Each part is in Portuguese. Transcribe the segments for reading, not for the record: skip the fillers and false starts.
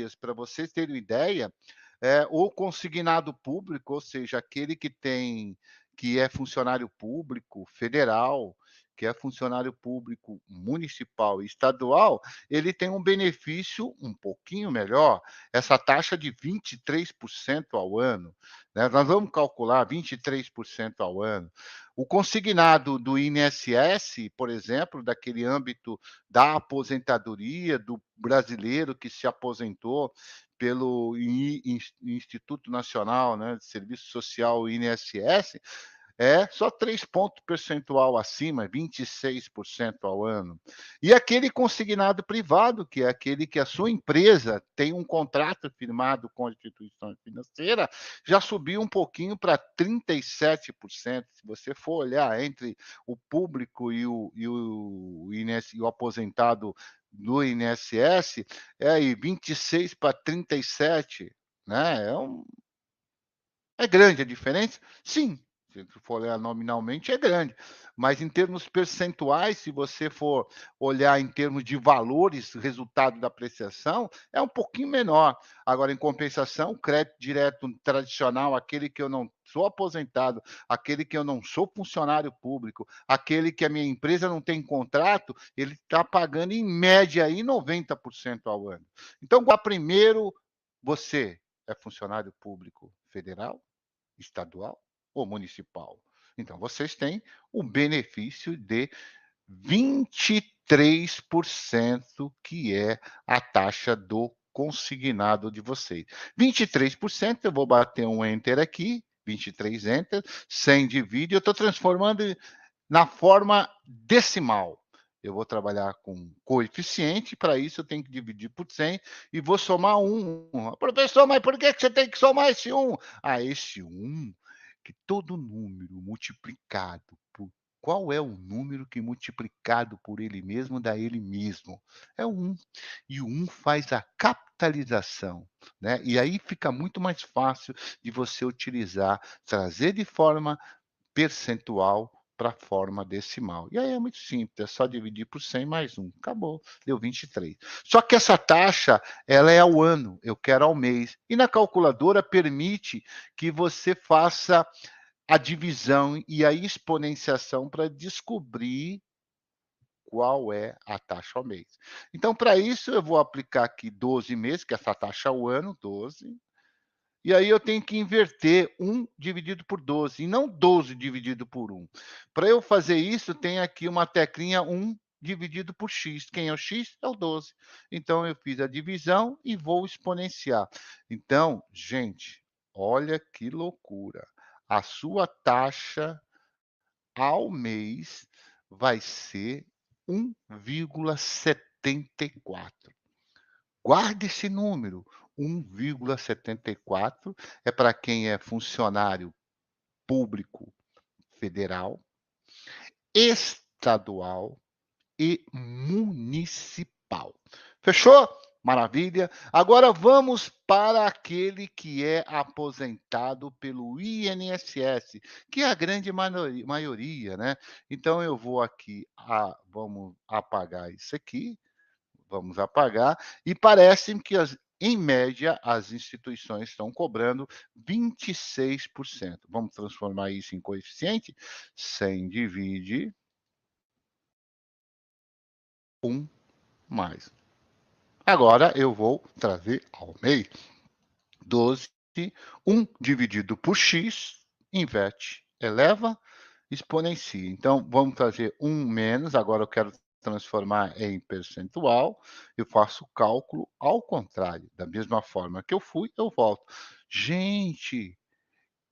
médias, para vocês terem uma ideia, o consignado público, ou seja, aquele que é funcionário público federal, que é funcionário público municipal e estadual, ele tem um benefício um pouquinho melhor, essa taxa de 23% ao ano, né, nós vamos calcular 23% ao ano. O consignado do INSS, por exemplo, daquele âmbito da aposentadoria do brasileiro que se aposentou pelo Instituto Nacional, né, de Serviço Social, INSS, só 3 pontos percentual acima, 26% ao ano. E aquele consignado privado, que é aquele que a sua empresa tem um contrato firmado com a instituição financeira, já subiu um pouquinho para 37%. Se você for olhar entre o público e o aposentado do INSS, aí 26 para 37, né? É grande a diferença? Sim, se for olhar nominalmente, é grande. Mas em termos percentuais, se você for olhar em termos de valores, resultado da apreciação, é um pouquinho menor. Agora, em compensação, o crédito direto tradicional, aquele que eu não sou aposentado, aquele que eu não sou funcionário público, aquele que a minha empresa não tem contrato, ele está pagando em média aí 90% ao ano. Então, primeiro, você é funcionário público federal, estadual ou municipal? Então, vocês têm o benefício de 23%, que é a taxa do consignado de vocês. 23%, eu vou bater um enter aqui, 23 enter, 100 divide, eu estou transformando na forma decimal. Eu vou trabalhar com coeficiente, para isso eu tenho que dividir por 100 e vou somar 1. Professor, mas por que você tem que somar esse 1? Esse 1, que todo número multiplicado por... Qual é o número que multiplicado por ele mesmo dá ele mesmo? É o 1. E o 1 faz a capitalização, né? E aí fica muito mais fácil de você utilizar, trazer de forma percentual para a forma decimal. E aí é muito simples, é só dividir por 100 mais 1. Acabou, deu 23. Só que essa taxa, ela é ao ano, eu quero ao mês. E na calculadora permite que você faça a divisão e a exponenciação para descobrir qual é a taxa ao mês. Então, para isso, eu vou aplicar aqui 12 meses, que é essa taxa ao ano, 12, e aí eu tenho que inverter 1 dividido por 12, e não 12 dividido por 1. Para eu fazer isso, tem aqui uma teclinha 1 dividido por x. Quem é o x? É o 12. Então, eu fiz a divisão e vou exponenciar. Então, gente, olha que loucura. A sua taxa ao mês vai ser 1,74. Guarde esse número, 1,74 é para quem é funcionário público federal, estadual e municipal. Fechou? Maravilha. Agora vamos para aquele que é aposentado pelo INSS, que é a grande maioria, né? Então eu vou aqui, vamos apagar isso aqui. Vamos apagar, e parece que, em média, as instituições estão cobrando 26%. Vamos transformar isso em coeficiente? 100 divide 1 mais. Agora eu vou trazer ao mês. 12, 1 dividido por x, inverte, eleva, exponencia. Então, vamos trazer 1 menos, agora eu quero transformar em percentual, eu faço o cálculo ao contrário, da mesma forma que eu fui, eu volto. Gente,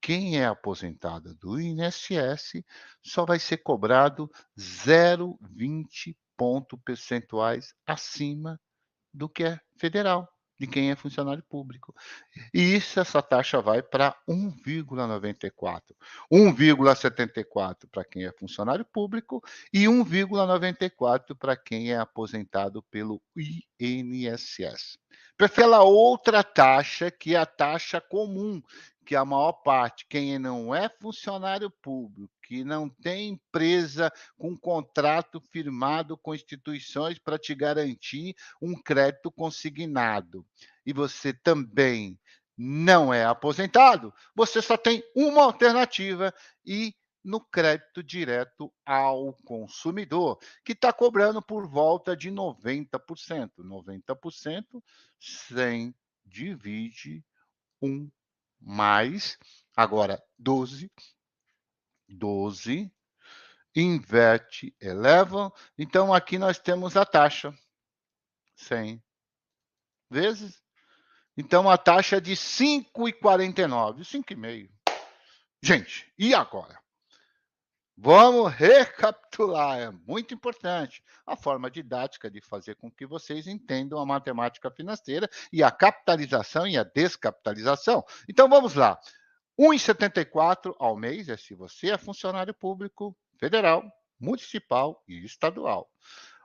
quem é aposentado do INSS só vai ser cobrado 0,20 ponto percentuais acima do que é federal, de quem é funcionário público. E essa taxa vai para 1,94. 1,74 para quem é funcionário público e 1,94 para quem é aposentado pelo INSS. Aquela outra taxa, que é a taxa comum, que a maior parte, quem não é funcionário público, que não tem empresa com contrato firmado com instituições para te garantir um crédito consignado, e você também não é aposentado, você só tem uma alternativa, e no crédito direto ao consumidor, que está cobrando por volta de 90%. 90%, 100 divide 1 mais, agora 12, inverte, eleva. Então, aqui nós temos a taxa, 100 vezes. Então, a taxa é de 5,49, 5,5. Gente, e agora? Vamos recapitular, é muito importante. A forma didática de fazer com que vocês entendam a matemática financeira e a capitalização e a descapitalização. Então, vamos lá. 1,74 ao mês é se você é funcionário público federal, municipal e estadual.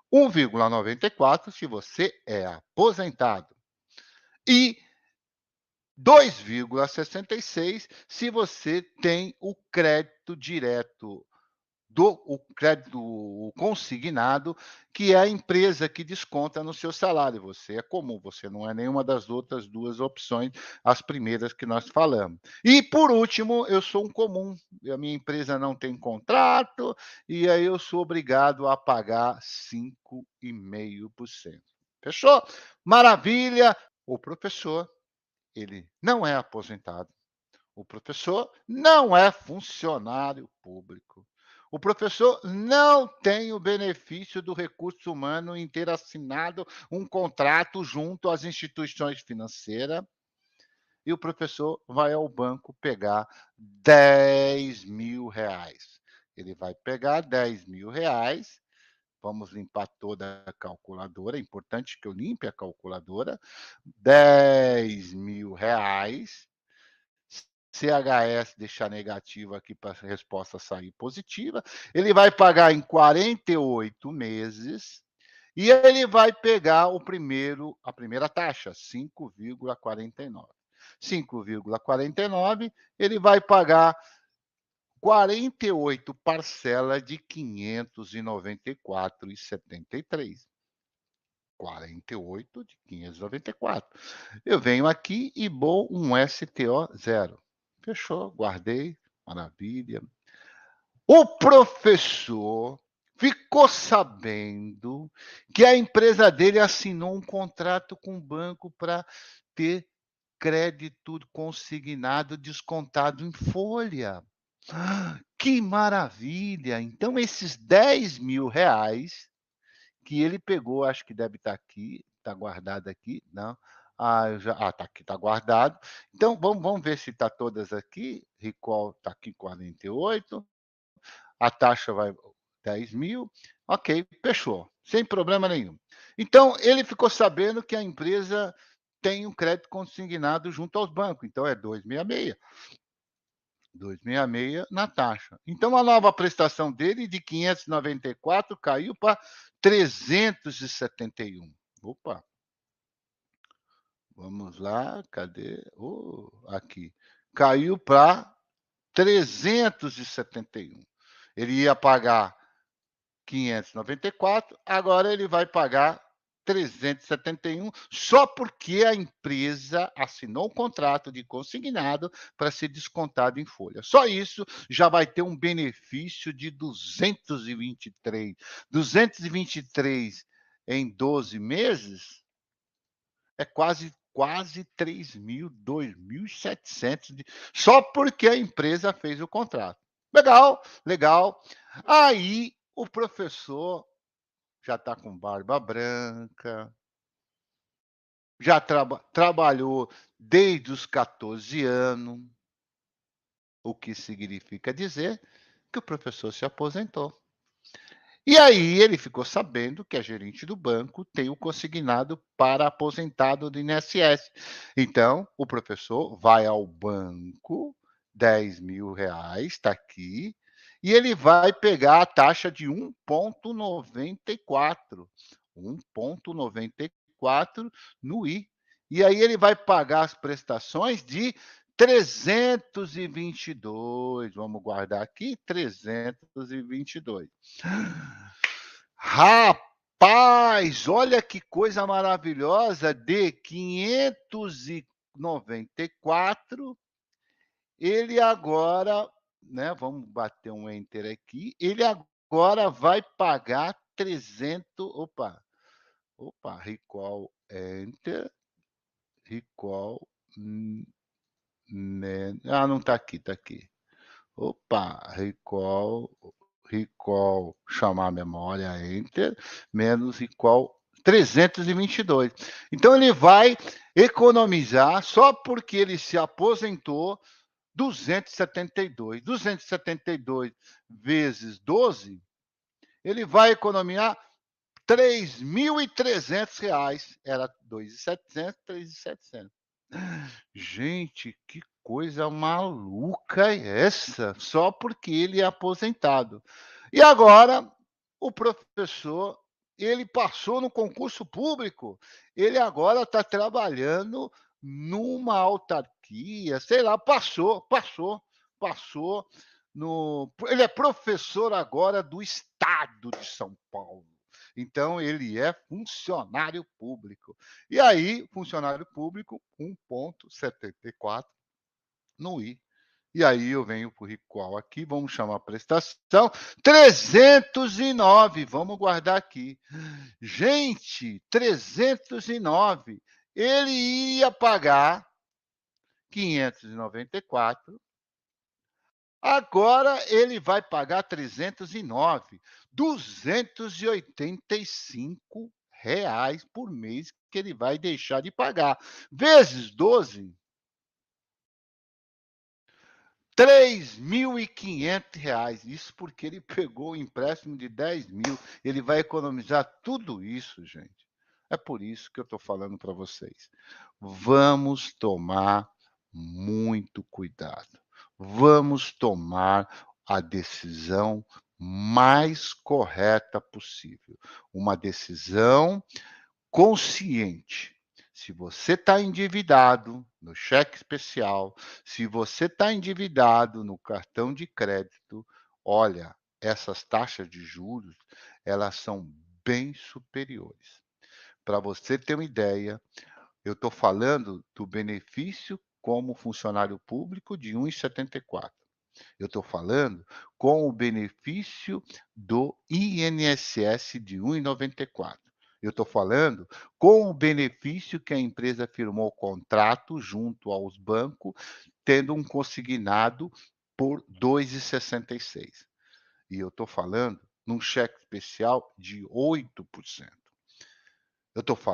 1,94 se você é aposentado. E 2,66 se você tem o crédito direto o crédito consignado, que é a empresa que desconta no seu salário. Você é comum, você não é nenhuma das outras duas opções, as primeiras que nós falamos. E, por último, eu sou um comum, a minha empresa não tem contrato, e aí eu sou obrigado a pagar 5,5%. Fechou? Maravilha! O professor, ele não é aposentado. O professor não é funcionário público. O professor não tem o benefício do recurso humano em ter assinado um contrato junto às instituições financeiras. E o professor vai ao banco pegar 10 mil reais. Ele vai pegar 10 mil reais. Vamos limpar toda a calculadora. É importante que eu limpe a calculadora. 10 mil reais. CHS deixar negativo aqui para a resposta sair positiva. Ele vai pagar em 48 meses e ele vai pegar a primeira taxa, 5,49. 5,49, ele vai pagar 48 parcelas de 594,73. 48 de 594. Eu venho aqui e vou um STO 0. Fechou, guardei, maravilha. O professor ficou sabendo que a empresa dele assinou um contrato com o banco para ter crédito consignado descontado em folha. Que maravilha! Então, esses 10 mil reais que ele pegou, acho que deve estar aqui, está guardado aqui, não. Está aqui, está guardado. Então, vamos ver se está todas aqui. Recall está aqui 48. A taxa vai 10 mil. Ok, fechou, sem problema nenhum. Então, ele ficou sabendo que a empresa tem um crédito consignado junto aos bancos, então é 266. 266 na taxa. Então, a nova prestação dele de 594 caiu para 371. Opa! Vamos lá, cadê? Aqui. Caiu para 371. Ele ia pagar 594, agora ele vai pagar 371, só porque a empresa assinou um contrato de consignado para ser descontado em folha. Só isso já vai ter um benefício de 223. 223 em 12 meses é quase 3 mil, 2.700, só porque a empresa fez o contrato. Legal, legal. Aí o professor já está com barba branca, já trabalhou desde os 14 anos, o que significa dizer que o professor se aposentou. E aí ele ficou sabendo que a gerente do banco tem o consignado para aposentado do INSS. Então, o professor vai ao banco, 10 mil reais, está aqui, e ele vai pegar a taxa de 1,94. 1,94 no I. E aí ele vai pagar as prestações de 322, vamos guardar aqui, 322. Rapaz, olha que coisa maravilhosa, de 594, ele agora, né, vamos bater um enter aqui, ele agora vai pagar 300, opa, recall, enter, recall, não está aqui, está aqui. Opa, recall, chamar a memória, enter, menos recall 322. Então ele vai economizar, só porque ele se aposentou, 272. 272 vezes 12, ele vai economizar R$ 3.300. Era 2.700, 3.700. Gente, que coisa maluca é essa? Só porque ele é aposentado. E agora, o professor, ele passou no concurso público, ele agora está trabalhando numa autarquia, sei lá, passou no. Ele é professor agora do estado de São Paulo. Então, ele é funcionário público. E aí, funcionário público, 1,74 no I. E aí eu venho para o recall aqui, vamos chamar a prestação, 309, vamos guardar aqui. Gente, 309, ele ia pagar 594, agora ele vai pagar 309, R$ 285 por mês que ele vai deixar de pagar. Vezes 12, R$ 3.500. Isso porque ele pegou o empréstimo de 10.000. Ele vai economizar tudo isso, gente. É por isso que eu estou falando para vocês. Vamos tomar muito cuidado. Vamos tomar a decisão mais correta possível. Uma decisão consciente. Se você está endividado no cheque especial, se você está endividado no cartão de crédito, olha, essas taxas de juros, elas são bem superiores. Para você ter uma ideia, eu estou falando do benefício como funcionário público de 1,74. Eu estou falando com o benefício do INSS de 1,94. Eu estou falando com o benefício que a empresa firmou contrato junto aos bancos, tendo um consignado por 2,66. E eu estou falando num cheque especial de 8%. Eu estou falando